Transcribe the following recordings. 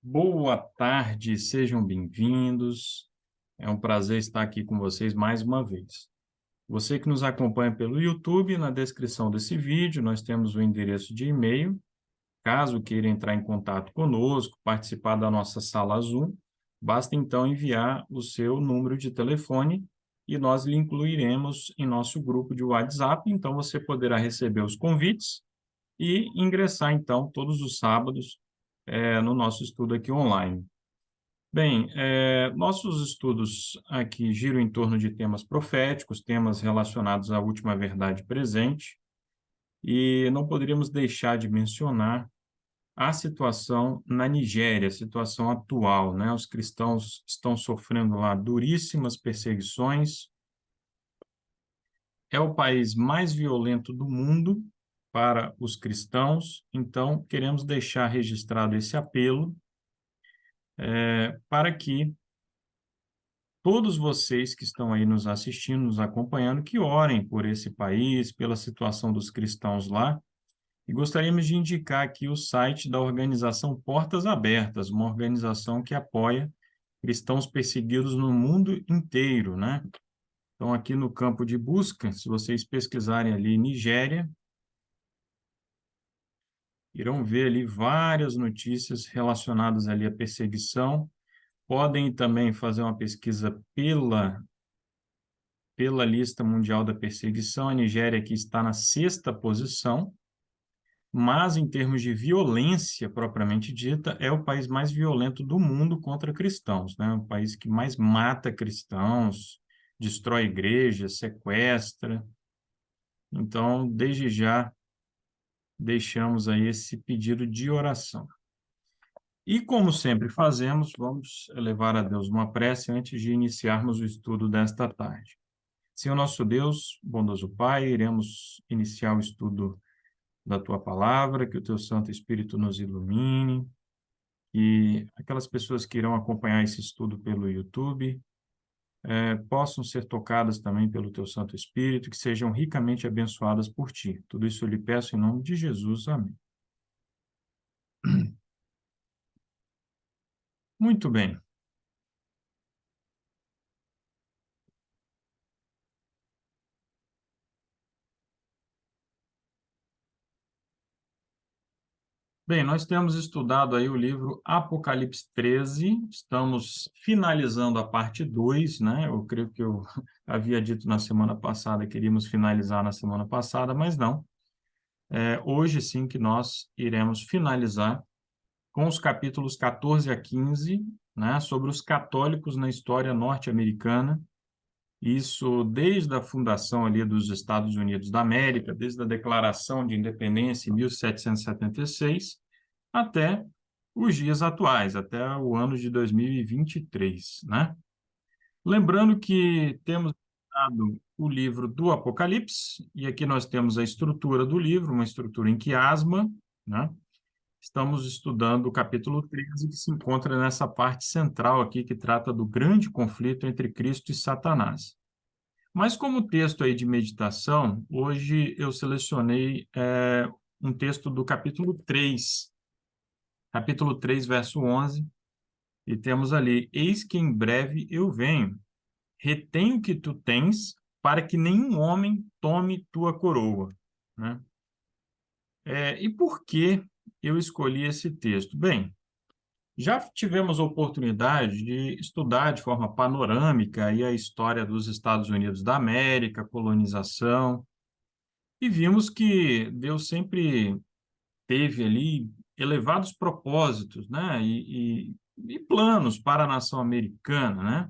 Boa tarde, sejam bem-vindos. É um prazer estar aqui com vocês mais uma vez. Você que nos acompanha pelo YouTube, na descrição desse vídeo, nós temos o endereço de e-mail. Caso queira entrar em contato conosco, participar da nossa sala Zoom, basta então enviar o seu número de telefone e nós lhe incluiremos em nosso grupo de WhatsApp. Então você poderá receber os convites e ingressar então todos os sábados no nosso estudo aqui online. Bem, nossos estudos aqui giram em torno de temas proféticos, temas relacionados à última verdade presente, e não poderíamos deixar de mencionar a situação na Nigéria, a situação atual, né? Os cristãos estão sofrendo lá duríssimas perseguições, é o país mais violento do mundo para os cristãos, então queremos deixar registrado esse apelo para que todos vocês que estão aí nos assistindo, nos acompanhando, que orem por esse país, pela situação dos cristãos lá. E gostaríamos de indicar aqui o site da organização Portas Abertas, uma organização que apoia cristãos perseguidos no mundo inteiro, né? Então, aqui no campo de busca, se vocês pesquisarem ali Nigéria, irão ver ali várias notícias relacionadas ali à perseguição. Podem também fazer uma pesquisa pela lista mundial da perseguição. A Nigéria aqui está na 6ª posição, mas em termos de violência propriamente dita, é o país mais violento do mundo contra cristãos, né? O país que mais mata cristãos, destrói igrejas, sequestra. Então, desde já, deixamos aí esse pedido de oração. E, como sempre fazemos, vamos elevar a Deus uma prece antes de iniciarmos o estudo desta tarde. Senhor nosso Deus, bondoso Pai, iremos iniciar o estudo da Tua Palavra, que o Teu Santo Espírito nos ilumine, e aquelas pessoas que irão acompanhar esse estudo pelo YouTube possam ser tocadas também pelo Teu Santo Espírito, que sejam ricamente abençoadas por Ti. Tudo isso eu lhe peço em nome de Jesus. Amém. Muito bem. Bem, nós temos estudado aí o livro Apocalipse 13, estamos finalizando a parte 2, né? Eu creio que eu havia dito na semana passada que iríamos finalizar na semana passada, mas não. Hoje sim que nós iremos finalizar com os capítulos 14 a 15, né? Sobre os católicos na história norte-americana, isso desde a fundação ali dos Estados Unidos da América, desde a Declaração de Independência em 1776, até os dias atuais, até o ano de 2023, né? Lembrando que temos estudado o livro do Apocalipse, e aqui nós temos a estrutura do livro, uma estrutura em quiasma, né? Estamos estudando o capítulo 13, que se encontra nessa parte central aqui, que trata do grande conflito entre Cristo e Satanás. Mas como texto aí de meditação, hoje eu selecionei um texto do capítulo 3, verso 11, e temos ali: Eis que em breve eu venho, retém o que tu tens, para que nenhum homem tome tua coroa, né? E por que eu escolhi esse texto? Bem, já tivemos a oportunidade de estudar de forma panorâmica aí a história dos Estados Unidos da América, colonização, e vimos que Deus sempre teve ali elevados propósitos, né? E planos para a nação americana, né?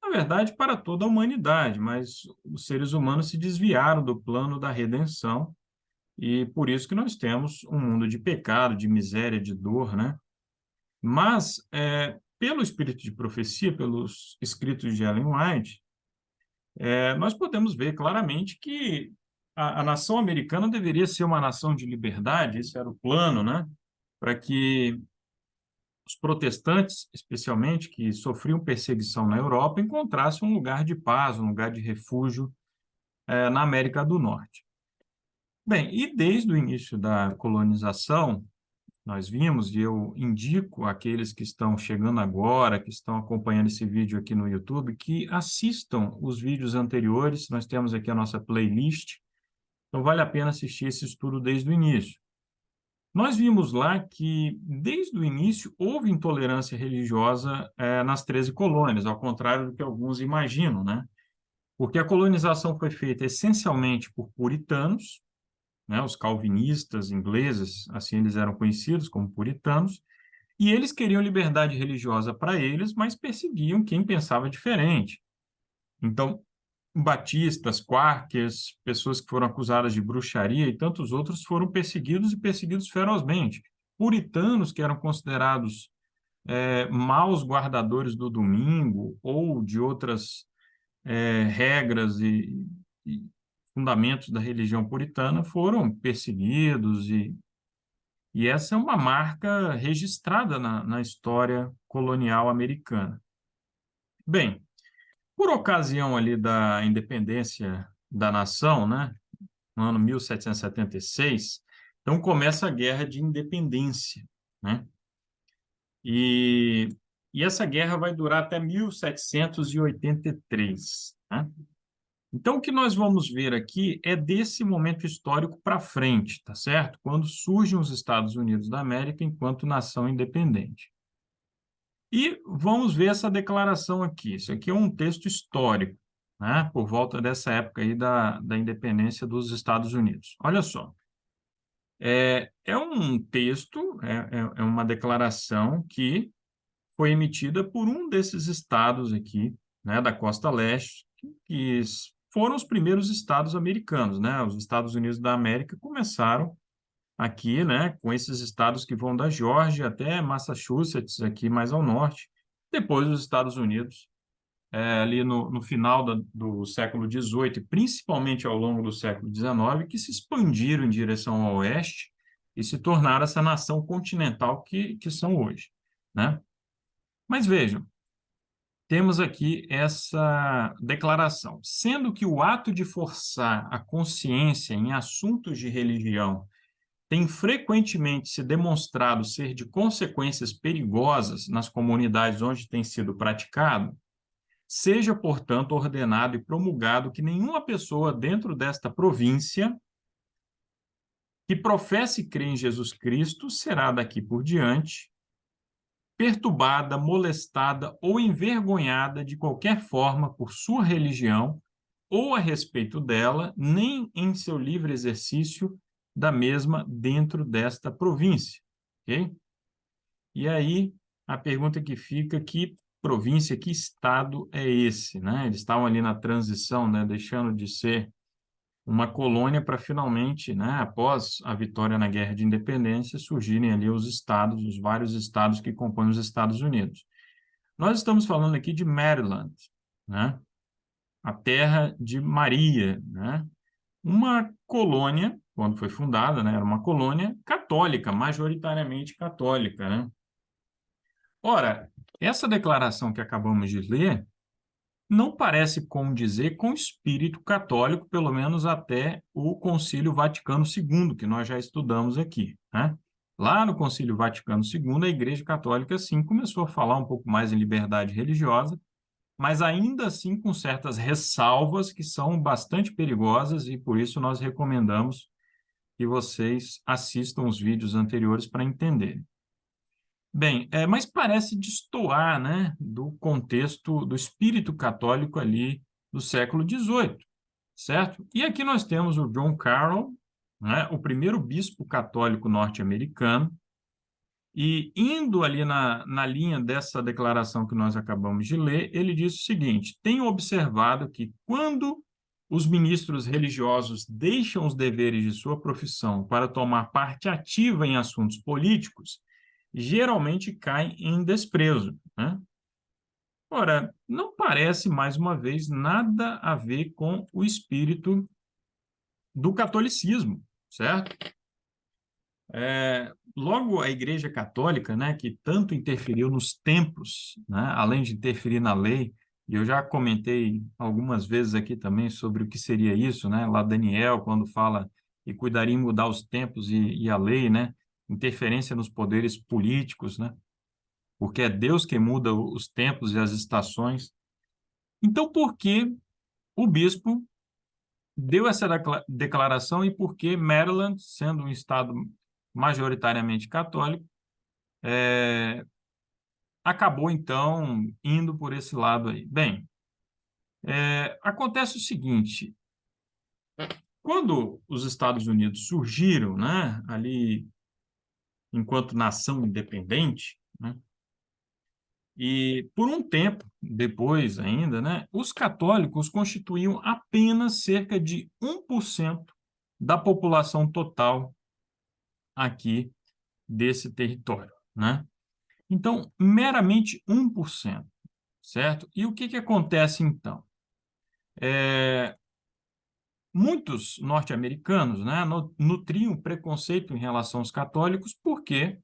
Na verdade, para toda a humanidade, mas os seres humanos se desviaram do plano da redenção, e por isso que nós temos um mundo de pecado, de miséria, de dor, né? Mas, pelo espírito de profecia, pelos escritos de Ellen White, nós podemos ver claramente que a nação americana deveria ser uma nação de liberdade, esse era o plano, né? Para que os protestantes, especialmente, que sofriam perseguição na Europa, encontrassem um lugar de paz, um lugar de refúgio na América do Norte. Bem, e desde o início da colonização, nós vimos, e eu indico àqueles que estão chegando agora, que estão acompanhando esse vídeo aqui no YouTube, que assistam os vídeos anteriores. Nós temos aqui a nossa playlist, então vale a pena assistir esse estudo desde o início. Nós vimos lá que, desde o início, houve intolerância religiosa nas 13 colônias, ao contrário do que alguns imaginam, né? Porque a colonização foi feita essencialmente por puritanos, né? Os calvinistas ingleses, assim eles eram conhecidos como puritanos, e eles queriam liberdade religiosa para eles, mas perseguiam quem pensava diferente. Então, batistas, quáquers, pessoas que foram acusadas de bruxaria e tantos outros foram perseguidos e perseguidos ferozmente. Puritanos, que eram considerados maus guardadores do domingo ou de outras regras e fundamentos da religião puritana, foram perseguidos e essa é uma marca registrada na história colonial americana. Bem, por ocasião ali da independência da nação, né, no ano 1776, então começa a Guerra de Independência, né? E, e essa guerra vai durar até 1783, né? Então, o que nós vamos ver aqui é desse momento histórico para frente, tá certo? Quando surgem os Estados Unidos da América enquanto nação independente. E vamos ver essa declaração aqui. Isso aqui é um texto histórico, né? Por volta dessa época aí da independência dos Estados Unidos. Olha só. É um texto, é uma declaração que foi emitida por um desses estados aqui, né, da costa leste, que foram os primeiros estados americanos, né? Os Estados Unidos da América começaram aqui, né, com esses estados que vão da Geórgia até Massachusetts, aqui mais ao norte. Depois os Estados Unidos, ali no final do século XVIII, e principalmente ao longo do século XIX, que se expandiram em direção ao oeste e se tornaram essa nação continental que são hoje, né? Mas vejam, temos aqui essa declaração. Sendo que o ato de forçar a consciência em assuntos de religião tem frequentemente se demonstrado ser de consequências perigosas nas comunidades onde tem sido praticado, seja, portanto, ordenado e promulgado que nenhuma pessoa dentro desta província que professe crer em Jesus Cristo será daqui por diante perturbada, molestada ou envergonhada de qualquer forma por sua religião ou a respeito dela, nem em seu livre exercício da mesma dentro desta província. Ok? E aí, a pergunta que fica, que província, que estado é esse, né? Eles estavam ali na transição, né? Deixando de ser uma colônia para finalmente, né, após a vitória na Guerra de Independência, surgirem ali os estados, os vários estados que compõem os Estados Unidos. Nós estamos falando aqui de Maryland, né? A terra de Maria, né? Uma colônia, quando foi fundada, né, era uma colônia católica, majoritariamente católica, né? Ora, essa declaração que acabamos de ler não parece condizer com o espírito católico, pelo menos até o Concílio Vaticano II, que nós já estudamos aqui, né? Lá no Concílio Vaticano II, a Igreja Católica, sim, começou a falar um pouco mais em liberdade religiosa, mas ainda assim com certas ressalvas que são bastante perigosas e por isso nós recomendamos que vocês assistam os vídeos anteriores para entenderem. Bem, mas parece destoar, né, do contexto do espírito católico ali do século XVIII, certo? E aqui nós temos o John Carroll, né, o primeiro bispo católico norte-americano, e indo ali na linha dessa declaração que nós acabamos de ler, ele diz o seguinte: tenho observado que quando os ministros religiosos deixam os deveres de sua profissão para tomar parte ativa em assuntos políticos, geralmente caem em desprezo, né? Ora, não parece, mais uma vez, nada a ver com o espírito do catolicismo, certo? Logo, a Igreja Católica, né, que tanto interferiu nos templos, né, além de interferir na lei, e eu já comentei algumas vezes aqui também sobre o que seria isso, né, lá Daniel, quando fala e cuidaria em mudar os tempos e a lei, né, interferência nos poderes políticos, né? Porque é Deus que muda os tempos e as estações. Então, por que o bispo deu essa declaração e por que Maryland, sendo um estado majoritariamente católico, acabou, então, indo por esse lado aí? Bem, acontece o seguinte, quando os Estados Unidos surgiram, né, ali enquanto nação independente, né, e por um tempo depois ainda, né, os católicos constituíam apenas cerca de 1% da população total aqui desse território, né? Então, meramente 1%, certo? E o que que acontece então? Muitos norte-americanos, né, nutriam preconceito em relação aos católicos porque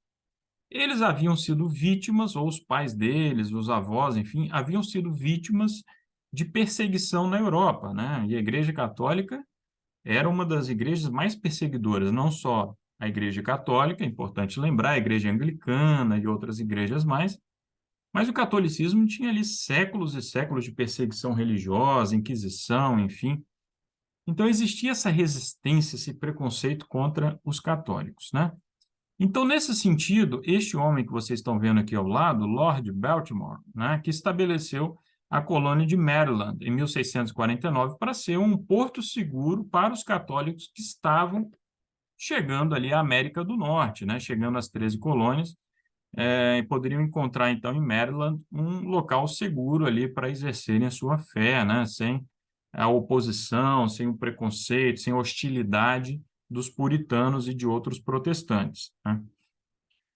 eles haviam sido vítimas, ou os pais deles, os avós, enfim, haviam sido vítimas de perseguição na Europa, né? E a Igreja Católica era uma das igrejas mais perseguidoras, não só a Igreja Católica, é importante lembrar, a Igreja Anglicana e outras igrejas mais, mas o catolicismo tinha ali séculos e séculos de perseguição religiosa, inquisição, enfim. Então existia essa resistência, esse preconceito contra os católicos, né? Então, nesse sentido, este homem que vocês estão vendo aqui ao lado, Lord Baltimore, né, que estabeleceu a colônia de Maryland em 1649 para ser um porto seguro para os católicos que estavam chegando ali à América do Norte, né, chegando às 13 colônias, e poderiam encontrar, então, em Maryland, um local seguro ali para exercerem a sua fé, né, sem a oposição, sem o preconceito, sem a hostilidade dos puritanos e de outros protestantes, né?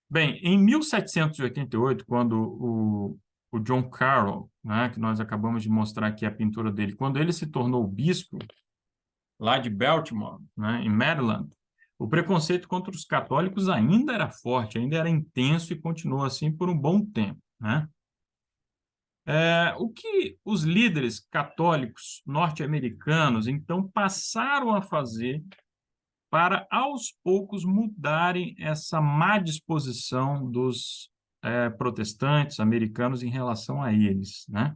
Bem, em 1788, quando o John Carroll, né, que nós acabamos de mostrar aqui a pintura dele, quando ele se tornou bispo lá de Baltimore, né, em Maryland, o preconceito contra os católicos ainda era forte, ainda era intenso e continuou assim por um bom tempo, né? O que os líderes católicos norte-americanos então passaram a fazer para, aos poucos, mudarem essa má disposição dos protestantes americanos em relação a eles, né?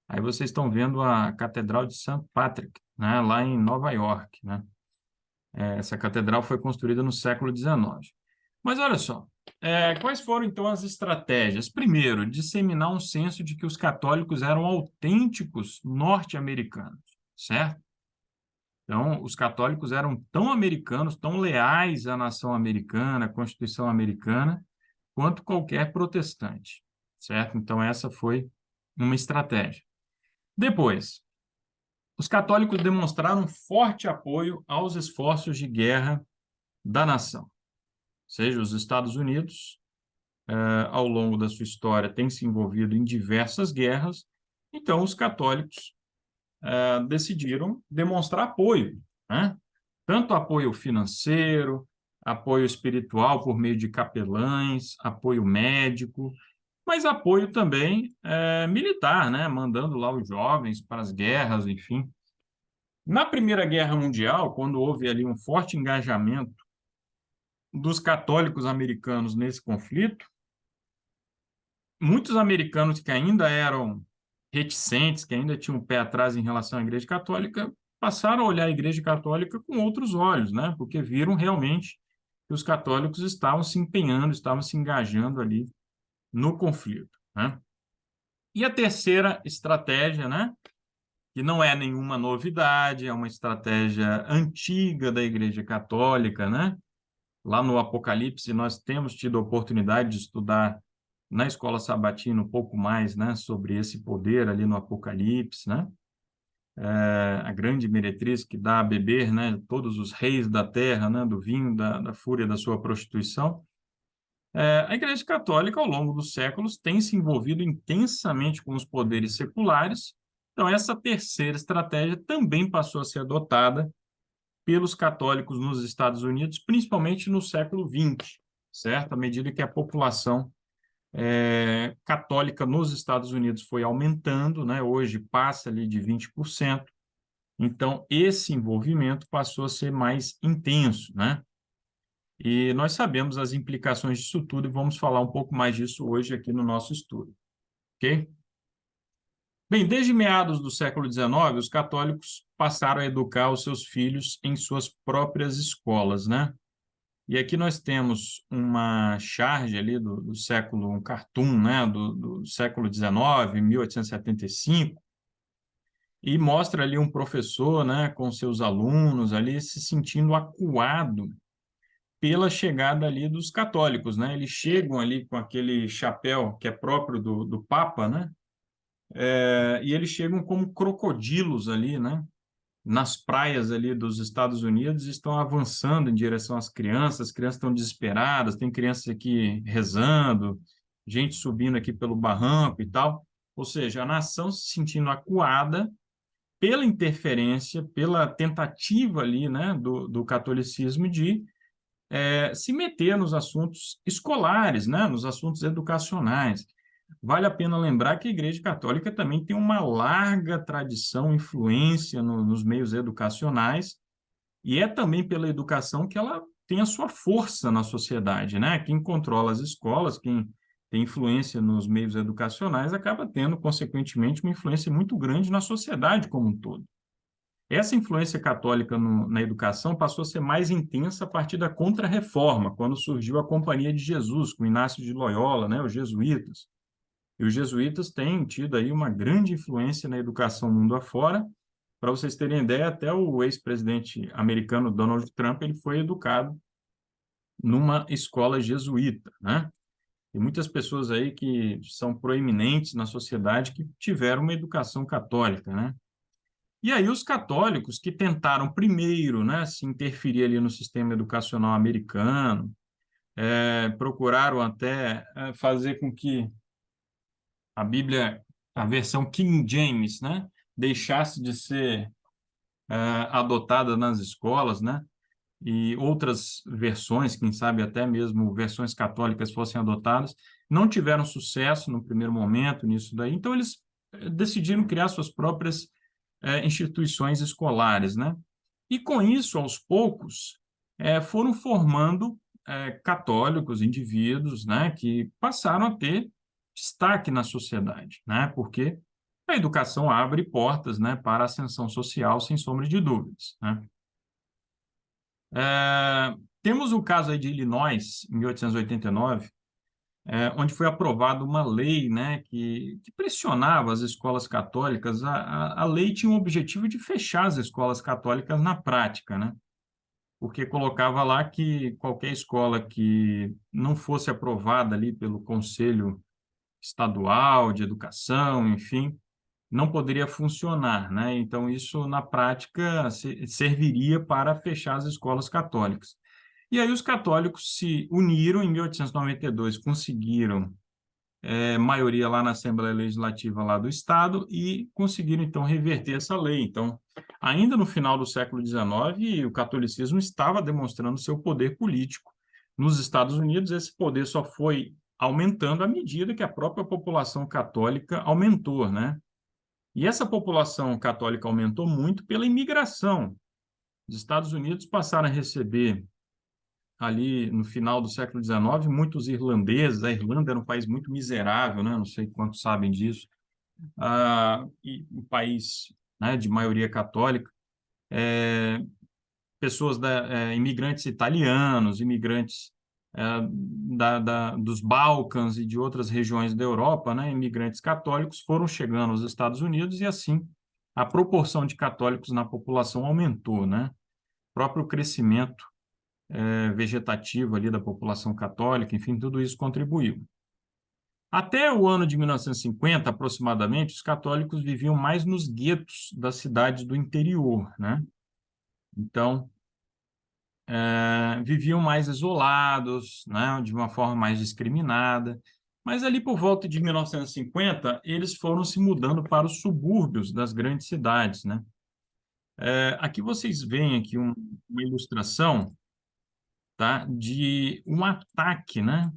Aí vocês estão vendo a Catedral de St. Patrick, né, lá em Nova York, né? Essa catedral foi construída no século XIX. Mas olha só, quais foram então as estratégias? Primeiro, disseminar um senso de que os católicos eram autênticos norte-americanos, certo? Então, os católicos eram tão americanos, tão leais à nação americana, à Constituição americana, quanto qualquer protestante, certo? Então, essa foi uma estratégia. Depois, os católicos demonstraram forte apoio aos esforços de guerra da nação. Ou seja, os Estados Unidos, ao longo da sua história, têm se envolvido em diversas guerras, então os católicos decidiram demonstrar apoio, né? Tanto apoio financeiro, apoio espiritual por meio de capelães, apoio médico, mas apoio também militar, né? Mandando lá os jovens para as guerras, enfim. Na Primeira Guerra Mundial, quando houve ali um forte engajamento dos católicos americanos nesse conflito, muitos americanos que ainda eram reticentes, que ainda tinham um pé atrás em relação à Igreja Católica, passaram a olhar a Igreja Católica com outros olhos, né? Porque viram realmente que os católicos estavam se empenhando, estavam se engajando ali no conflito, né? E a terceira estratégia, né? Que não é nenhuma novidade, é uma estratégia antiga da Igreja Católica, né? Lá no Apocalipse, nós temos tido a oportunidade de estudar na escola sabatina um pouco mais, né, sobre esse poder ali no Apocalipse, né? A grande meretriz que dá a beber, né, todos os reis da terra, né, do vinho da fúria da sua prostituição. A Igreja Católica, ao longo dos séculos, tem se envolvido intensamente com os poderes seculares. Então, essa terceira estratégia também passou a ser adotada pelos católicos nos Estados Unidos, principalmente no século XX, certo? À medida que a população católica nos Estados Unidos foi aumentando, né? Hoje passa ali de 20%. Então, esse envolvimento passou a ser mais intenso, né? E nós sabemos as implicações disso tudo e vamos falar um pouco mais disso hoje aqui no nosso estudo, ok? Bem, desde meados do século XIX, os católicos passaram a educar os seus filhos em suas próprias escolas, né? E aqui nós temos uma charge ali do século, um cartoon, né, do século XIX, 1875, e mostra ali um professor, né, com seus alunos ali se sentindo acuado pela chegada ali dos católicos, né? Eles chegam ali com aquele chapéu que é próprio do Papa, né? E eles chegam como crocodilos ali, né? Nas praias ali dos Estados Unidos, estão avançando em direção às crianças, as crianças estão desesperadas, tem crianças aqui rezando, gente subindo aqui pelo barranco e tal. Ou seja, a nação se sentindo acuada pela interferência, pela tentativa ali, né, do catolicismo de se meter nos assuntos escolares, né, nos assuntos educacionais. Vale a pena lembrar que a Igreja Católica também tem uma larga tradição, influência nos meios educacionais, e é também pela educação que ela tem a sua força na sociedade, né? Quem controla as escolas, quem tem influência nos meios educacionais, acaba tendo, consequentemente, uma influência muito grande na sociedade como um todo. Essa influência católica na educação passou a ser mais intensa a partir da Contra-Reforma, quando surgiu a Companhia de Jesus, com Inácio de Loyola, né, os jesuítas. E os jesuítas têm tido aí uma grande influência na educação mundo afora. Para vocês terem ideia, até o ex-presidente americano Donald Trump ele foi educado numa escola jesuíta, né? E muitas pessoas aí que são proeminentes na sociedade que tiveram uma educação católica, né? E aí os católicos que tentaram primeiro, né, se interferir ali no sistema educacional americano, procuraram até fazer com que a Bíblia, a versão King James, né, deixasse de ser adotada nas escolas, né, e outras versões, quem sabe até mesmo versões católicas fossem adotadas, não tiveram sucesso no primeiro momento nisso daí. Então eles decidiram criar suas próprias instituições escolares, né? E com isso, aos poucos, foram formando católicos, indivíduos, né, que passaram a ter destaque na sociedade, né? Porque a educação abre portas, né, para a ascensão social, sem sombra de dúvidas, né? Temos o caso aí de Illinois, em 1889, onde foi aprovada uma lei, né, que pressionava as escolas católicas. A lei tinha o objetivo de fechar as escolas católicas na prática, né? Porque colocava lá que qualquer escola que não fosse aprovada ali pelo Conselho Estadual de Educação, enfim, não poderia funcionar, né? Então, isso, na prática, serviria para fechar as escolas católicas. E aí os católicos se uniram em 1892, conseguiram maioria lá na Assembleia Legislativa lá do Estado e conseguiram, então, reverter essa lei. Então, ainda no final do século XIX, o catolicismo estava demonstrando seu poder político. Nos Estados Unidos, esse poder só foi aumentando à medida que a própria população católica aumentou, né? E essa população católica aumentou muito pela imigração. Os Estados Unidos passaram a receber ali no final do século XIX, muitos irlandeses. A Irlanda era um país muito miserável, né? Não sei quantos sabem disso. E um país, né, de maioria católica. Pessoas imigrantes italianos, imigrantes dos Balcãs e de outras regiões da Europa, né? Imigrantes católicos foram chegando aos Estados Unidos e assim a proporção de católicos na população aumentou, né? O próprio crescimento vegetativo ali da população católica, enfim, tudo isso contribuiu. Até o ano de 1950, aproximadamente, os católicos viviam mais nos guetos das cidades do interior, né? Então, viviam mais isolados, né? De uma forma mais discriminada. Mas ali por volta de 1950, eles foram se mudando para os subúrbios das grandes cidades, né? Aqui vocês veem aqui uma ilustração, tá, de um ataque, né,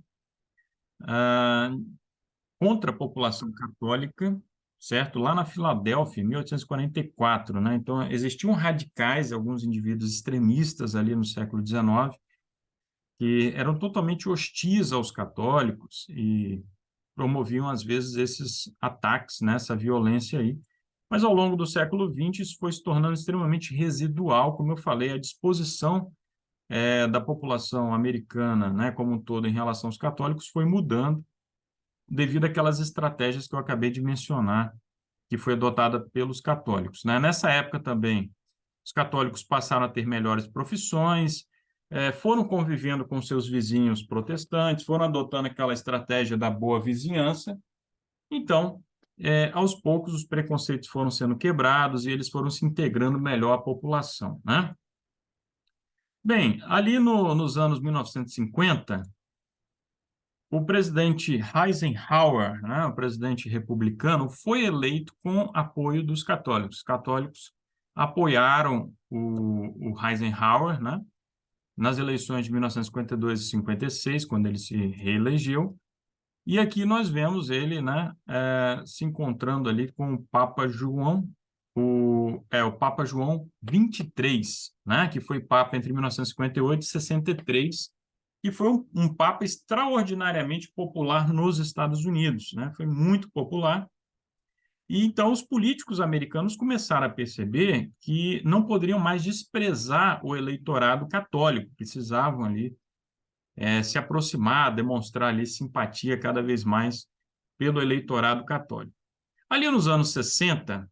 contra a população católica, certo? Lá na Filadélfia, em 1844, né? Então, existiam radicais, alguns indivíduos extremistas ali no século XIX, que eram totalmente hostis aos católicos e promoviam, às vezes, esses ataques, né, essa violência aí. Mas, ao longo do século XX, isso foi se tornando extremamente residual, como eu falei, a disposição da população americana, né, como um todo, em relação aos católicos, foi mudando devido àquelas estratégias que eu acabei de mencionar, que foi adotada pelos católicos, né? Nessa época também, os católicos passaram a ter melhores profissões, foram convivendo com seus vizinhos protestantes, foram adotando aquela estratégia da boa vizinhança. Então, aos poucos, os preconceitos foram sendo quebrados e eles foram se integrando melhor à população, né? Bem, ali nos anos 1950, o presidente Eisenhower, né, o presidente republicano, foi eleito com apoio dos católicos. Os católicos apoiaram o Eisenhower, né, nas eleições de 1952 e 56, quando ele se reelegeu. E aqui nós vemos ele, né, se encontrando ali com o Papa João, o Papa João 23, né, que foi Papa entre 1958 e 63, que foi um Papa extraordinariamente popular nos Estados Unidos, né, foi muito popular. E então os políticos americanos começaram a perceber que não poderiam mais desprezar o eleitorado católico, precisavam ali se aproximar, demonstrar ali simpatia cada vez mais pelo eleitorado católico. Ali nos anos 60,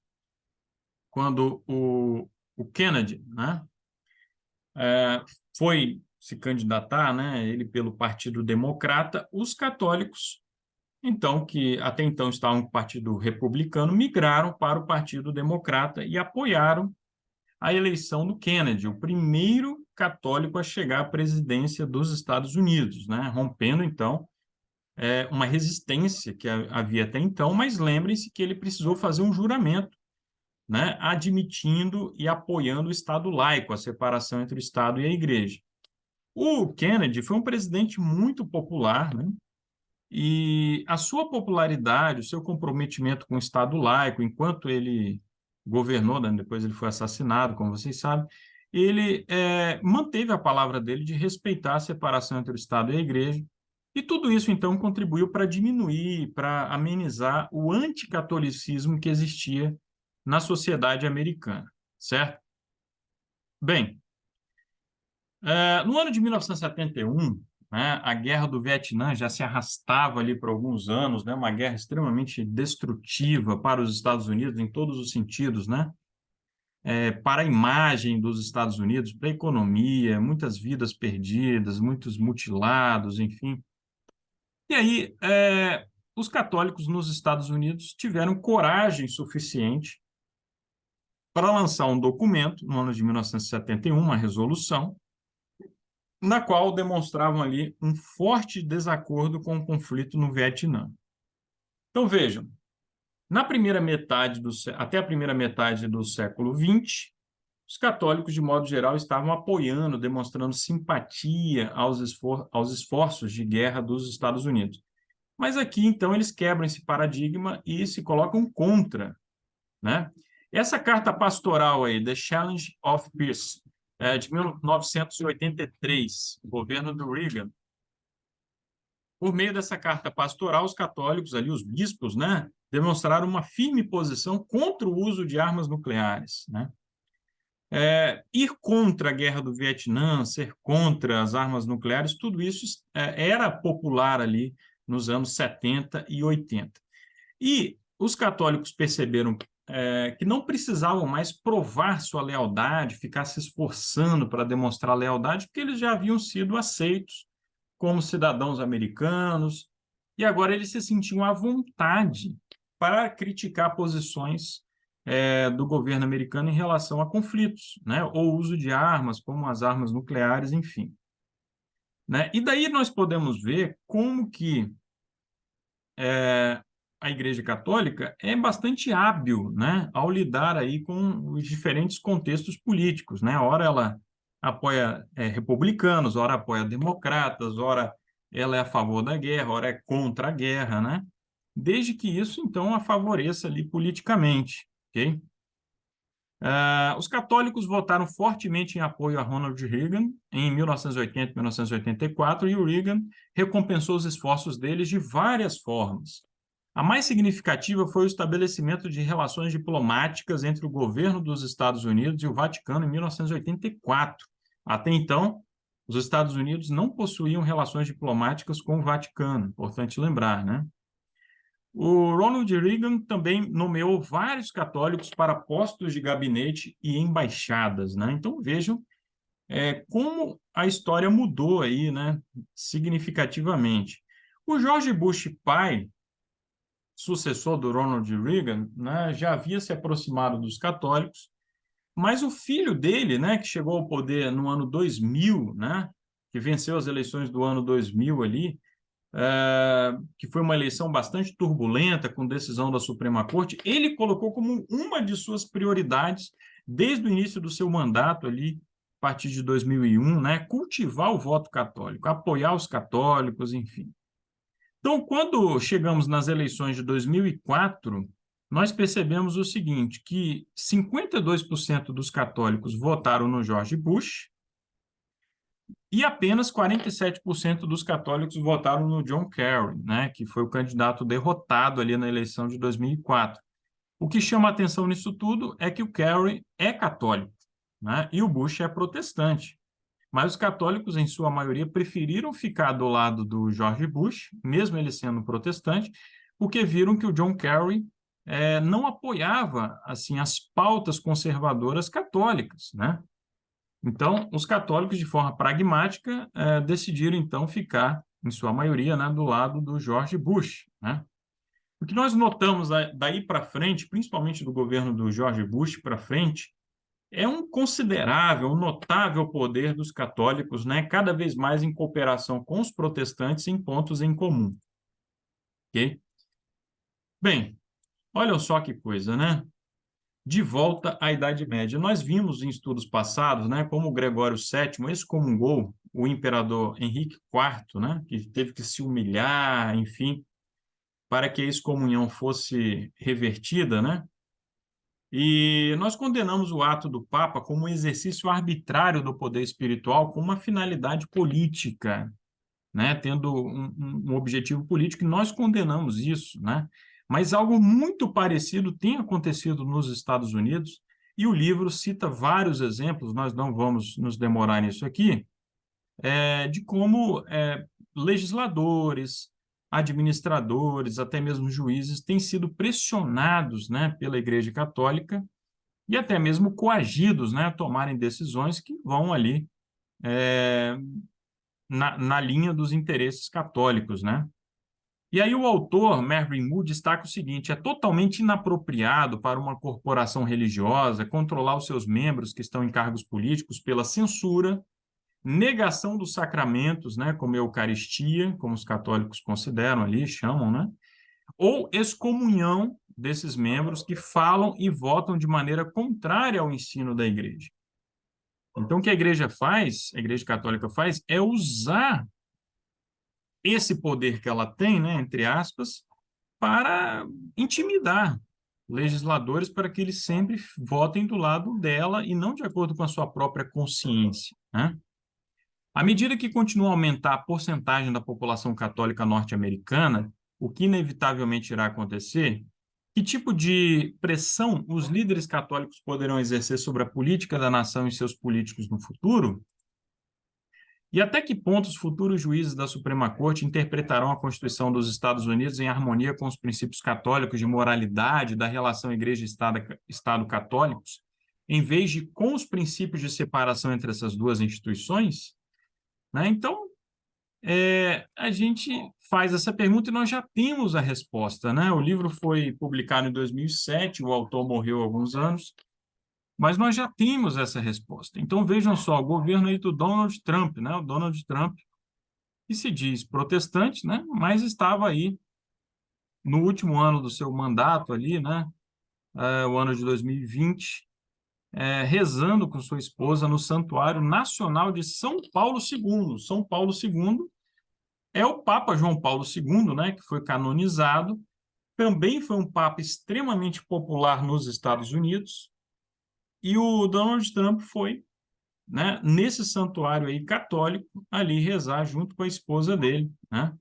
quando o Kennedy, né, é, foi se candidatar, né, ele pelo Partido Democrata, os católicos, então, que até então estavam no Partido Republicano, migraram para o Partido Democrata e apoiaram a eleição do Kennedy, o primeiro católico a chegar à presidência dos Estados Unidos, né, rompendo, então, uma resistência que havia até então, mas lembrem-se que ele precisou fazer um juramento, né, admitindo e apoiando o Estado laico, a separação entre o Estado e a Igreja. O Kennedy foi um presidente muito popular, né, e a sua popularidade, o seu comprometimento com o Estado laico, enquanto ele governou, né, depois ele foi assassinado, como vocês sabem, ele manteve a palavra dele de respeitar a separação entre o Estado e a Igreja, e tudo isso, então, contribuiu para diminuir, para amenizar o anticatolicismo que existia na sociedade americana, certo? Bem, no ano de 1971, né, a Guerra do Vietnã já se arrastava ali por alguns anos, né, uma guerra extremamente destrutiva para os Estados Unidos em todos os sentidos, né? Para a imagem dos Estados Unidos, para a economia, muitas vidas perdidas, muitos mutilados, enfim. E aí, os católicos nos Estados Unidos tiveram coragem suficiente para lançar um documento, no ano de 1971, uma resolução, na qual demonstravam ali um forte desacordo com o conflito no Vietnã. Então, vejam, na primeira metade até a primeira metade do século XX, os católicos, de modo geral, estavam apoiando, demonstrando simpatia aos esforços de guerra dos Estados Unidos. Mas aqui, então, eles quebram esse paradigma e se colocam contra, né? Essa carta pastoral aí, The Challenge of Peace, de 1983, governo do Reagan. Por meio dessa carta pastoral, os católicos ali, os bispos, né, demonstraram uma firme posição contra o uso de armas nucleares, né? Ir contra a guerra do Vietnã, ser contra as armas nucleares, tudo isso era popular ali nos anos 70 e 80. E os católicos perceberam que não precisavam mais provar sua lealdade, ficar se esforçando para demonstrar lealdade, porque eles já haviam sido aceitos como cidadãos americanos, e agora eles se sentiam à vontade para criticar posições do governo americano em relação a conflitos, né, ou uso de armas, como as armas nucleares, enfim. Né? E daí nós podemos ver como que a Igreja Católica é bastante hábil, né, ao lidar aí com os diferentes contextos políticos, né? Ora ela apoia republicanos, ora apoia democratas, ora ela é a favor da guerra, ora é contra a guerra, né? Desde que isso, então, a favoreça ali politicamente, ok? Os católicos votaram fortemente em apoio a Ronald Reagan em 1980 e 1984, e o Reagan recompensou os esforços deles de várias formas. A mais significativa foi o estabelecimento de relações diplomáticas entre o governo dos Estados Unidos e o Vaticano em 1984. Até então, os Estados Unidos não possuíam relações diplomáticas com o Vaticano, importante lembrar, né? O Ronald Reagan também nomeou vários católicos para postos de gabinete e embaixadas, né? Então vejam como a história mudou aí, né? Significativamente. O George Bush pai, sucessor do Ronald Reagan, né, já havia se aproximado dos católicos, mas o filho dele, né, que chegou ao poder no ano 2000, né, que venceu as eleições do ano 2000 ali, que foi uma eleição bastante turbulenta, com decisão da Suprema Corte, ele colocou como uma de suas prioridades, desde o início do seu mandato ali, a partir de 2001, né, cultivar o voto católico, apoiar os católicos, enfim. Então, quando chegamos nas eleições de 2004, nós percebemos o seguinte, que 52% dos católicos votaram no George Bush e apenas 47% dos católicos votaram no John Kerry, né, que foi o candidato derrotado ali na eleição de 2004. O que chama a atenção nisso tudo é que o Kerry é católico, né, e o Bush é protestante. Mas os católicos, em sua maioria, preferiram ficar do lado do George Bush, mesmo ele sendo protestante, porque viram que o John Kerry não apoiava assim as pautas conservadoras católicas, né? Então, os católicos, de forma pragmática, decidiram, então, ficar, em sua maioria, né, do lado do George Bush, né? O que nós notamos daí para frente, principalmente do governo do George Bush para frente, é um considerável, um notável poder dos católicos, né, cada vez mais em cooperação com os protestantes em pontos em comum. Ok? Bem, olha só que coisa, né? De volta à Idade Média. Nós vimos em estudos passados, né, como Gregório VII excomungou o imperador Henrique IV, né, que teve que se humilhar, enfim, para que a excomunhão fosse revertida, né? E nós condenamos o ato do Papa como um exercício arbitrário do poder espiritual com uma finalidade política, né? Tendo um objetivo político, e nós condenamos isso, né? Mas algo muito parecido tem acontecido nos Estados Unidos, e o livro cita vários exemplos, nós não vamos nos demorar nisso aqui, de como legisladores, administradores, até mesmo juízes têm sido pressionados, né, pela Igreja Católica e até mesmo coagidos, né, a tomarem decisões que vão ali na linha dos interesses católicos, né? E aí o autor, Mervyn Moore, destaca o seguinte: é totalmente inapropriado para uma corporação religiosa controlar os seus membros que estão em cargos políticos pela censura, negação dos sacramentos, né, como a Eucaristia, como os católicos consideram ali, chamam, né, ou excomunhão desses membros que falam e votam de maneira contrária ao ensino da Igreja. Então, o que a Igreja faz, a Igreja Católica faz, é usar esse poder que ela tem, né, entre aspas, para intimidar legisladores para que eles sempre votem do lado dela e não de acordo com a sua própria consciência, né? À medida que continua a aumentar a porcentagem da população católica norte-americana, o que inevitavelmente irá acontecer, que tipo de pressão os líderes católicos poderão exercer sobre a política da nação e seus políticos no futuro? E até que ponto os futuros juízes da Suprema Corte interpretarão a Constituição dos Estados Unidos em harmonia com os princípios católicos de moralidade da relação Igreja-Estado católicos, em vez de com os princípios de separação entre essas duas instituições? Né? Então, a gente faz essa pergunta e nós já temos a resposta, né? O livro foi publicado em 2007, o autor morreu há alguns anos, mas nós já temos essa resposta. Então, vejam só, o governo aí do Donald Trump, né? O Donald Trump, que se diz protestante, né? Mas estava aí no último ano do seu mandato ali, né? O ano de 2020, rezando com sua esposa no Santuário Nacional de São Paulo II. São Paulo II é o Papa João Paulo II, né, que foi canonizado, também foi um papa extremamente popular nos Estados Unidos, E o Donald Trump foi, né, nesse santuário aí católico, ali rezar junto com a esposa dele, né?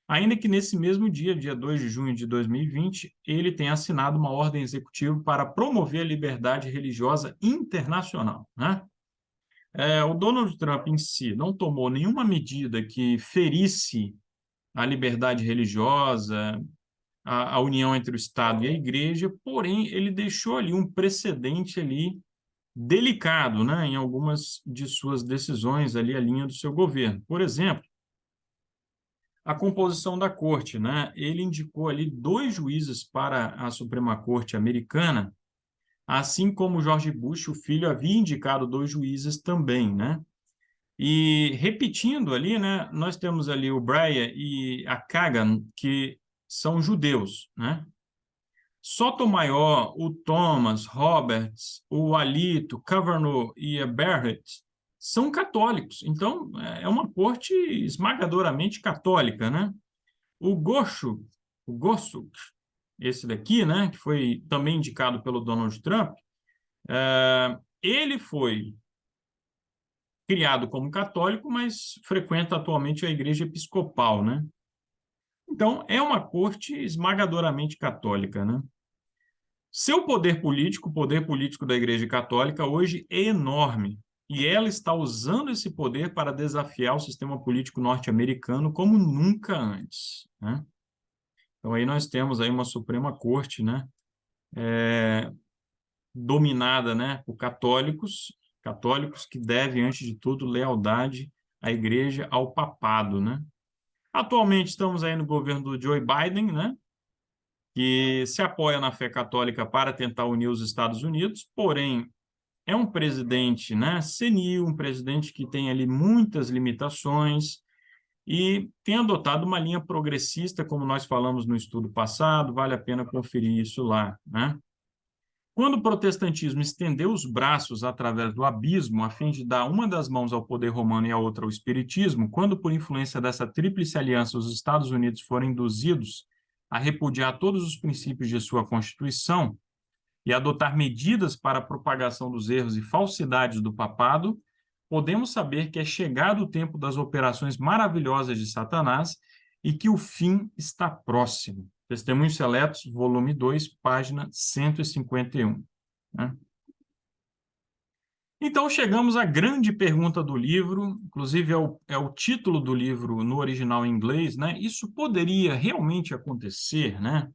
Ainda que nesse mesmo dia, dia 2 de junho de 2020, ele tenha assinado uma ordem executiva para promover a liberdade religiosa internacional, né? O Donald Trump em si não tomou nenhuma medida que ferisse a liberdade religiosa, a união entre o Estado e a Igreja, porém ele deixou ali um precedente ali delicado, né, em algumas de suas decisões ali, a linha do seu governo. Por exemplo, a composição da corte, né? Ele indicou ali 2 juízes para a Suprema Corte americana, assim como George Bush, o filho, havia indicado 2 juízes também, né? E repetindo ali, né, nós temos ali o Breyer e a Kagan, que são judeus, né? Sotomayor, o Thomas, Roberts, o Alito, Kavanaugh e a Barrett são católicos. Então, é uma corte esmagadoramente católica, né? O Gorsuch, esse daqui, né, que foi também indicado pelo Donald Trump, ele foi criado como católico, mas frequenta atualmente a Igreja Episcopal, né? Então, é uma corte esmagadoramente católica, né? Seu poder político, o poder político da Igreja Católica, hoje é enorme. E ela está usando esse poder para desafiar o sistema político norte-americano como nunca antes, né? Então, aí nós temos aí uma Suprema Corte, né? Dominada, né, por católicos, católicos que devem, antes de tudo, lealdade à Igreja, ao papado, né? Atualmente estamos aí no governo do Joe Biden, né, que se apoia na fé católica para tentar unir os Estados Unidos, porém é um presidente, né, senil, um presidente que tem ali muitas limitações e tem adotado uma linha progressista, como nós falamos no estudo passado, vale a pena conferir isso lá, né? Quando o protestantismo estendeu os braços através do abismo, a fim de dar uma das mãos ao poder romano e a outra ao espiritismo, quando, por influência dessa tríplice aliança, os Estados Unidos foram induzidos a repudiar todos os princípios de sua Constituição e adotar medidas para a propagação dos erros e falsidades do papado, podemos saber que é chegado o tempo das operações maravilhosas de Satanás e que o fim está próximo. Testemunhos Seletos, volume 2, página 151. Né? Então, chegamos à grande pergunta do livro, inclusive é o título do livro no original em inglês, né? Isso poderia realmente acontecer, né?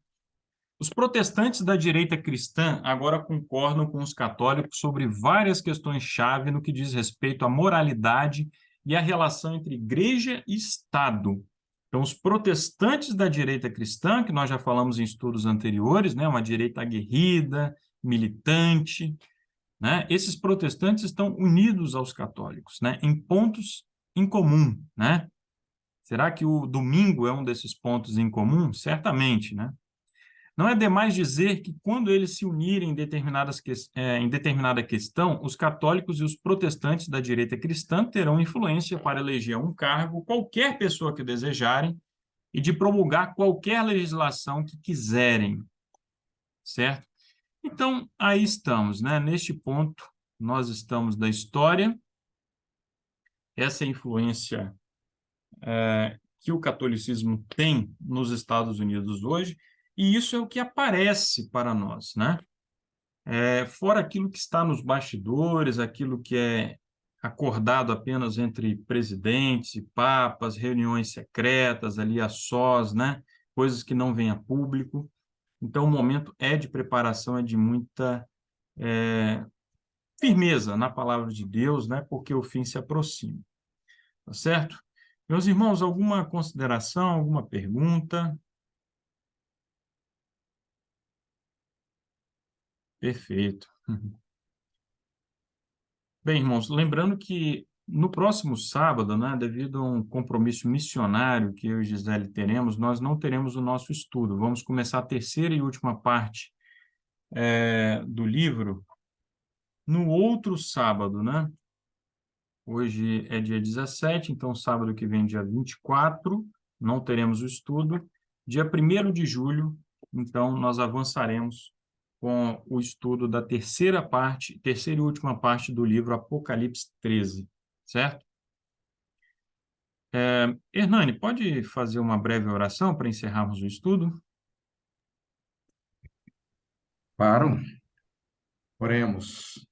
Os protestantes da direita cristã agora concordam com os católicos sobre várias questões-chave no que diz respeito à moralidade e à relação entre igreja e Estado. Então, os protestantes da direita cristã, que nós já falamos em estudos anteriores, né, uma direita aguerrida, militante, né, esses protestantes estão unidos aos católicos, né, em pontos em comum, né? Será que o domingo é um desses pontos em comum? Certamente, né? Não é demais dizer que, quando eles se unirem em determinada questão, os católicos e os protestantes da direita cristã terão influência para eleger a um cargo qualquer pessoa que desejarem e de promulgar qualquer legislação que quiserem, certo? Então, aí estamos, né? Neste ponto, nós estamos da história, essa influência que o catolicismo tem nos Estados Unidos hoje, e isso é o que aparece para nós, né? Fora aquilo que está nos bastidores, aquilo que é acordado apenas entre presidentes e papas, reuniões secretas ali a sós, né? Coisas que não vêm a público. Então, o momento é de preparação, é de muita firmeza na palavra de Deus, né? Porque o fim se aproxima. Tá certo? Meus irmãos, alguma consideração, alguma pergunta? Perfeito. Bem, irmãos, lembrando que no próximo sábado, né, devido a um compromisso missionário que eu e Gisele teremos, nós não teremos o nosso estudo. Vamos começar a terceira e última parte do livro no outro sábado, né? Hoje é dia 17, então sábado que vem, dia 24, não teremos o estudo. Dia 1º de julho, então nós avançaremos com o estudo da terceira parte, terceira e última parte do livro Apocalipse 13, certo? Hernani, pode fazer uma breve oração para encerrarmos o estudo? Claro, oremos.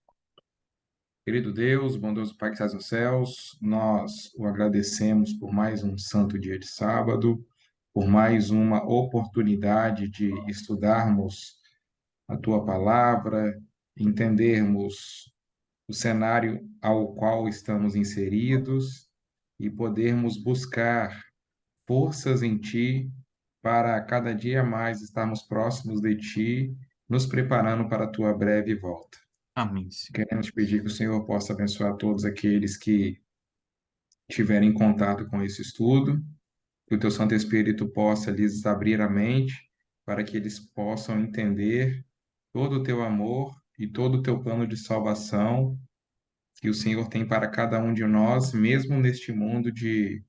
Querido Deus, bondoso Pai que estás nos céus, nós o agradecemos por mais um santo dia de sábado, por mais uma oportunidade de estudarmos a tua palavra, entendermos o cenário ao qual estamos inseridos e podermos buscar forças em ti para cada dia mais estarmos próximos de ti, nos preparando para a tua breve volta. Amém, Senhor. Queremos pedir que o Senhor possa abençoar todos aqueles que tiverem contato com esse estudo, que o teu Santo Espírito possa lhes abrir a mente para que eles possam entender todo o teu amor e todo o teu plano de salvação que o Senhor tem para cada um de nós, mesmo neste mundo de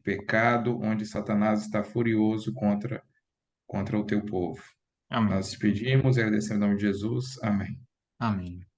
pecado, onde Satanás está furioso contra o teu povo. Amém, Nós te Senhor. pedimos e agradecemos em nome de Jesus. Amém. Amém.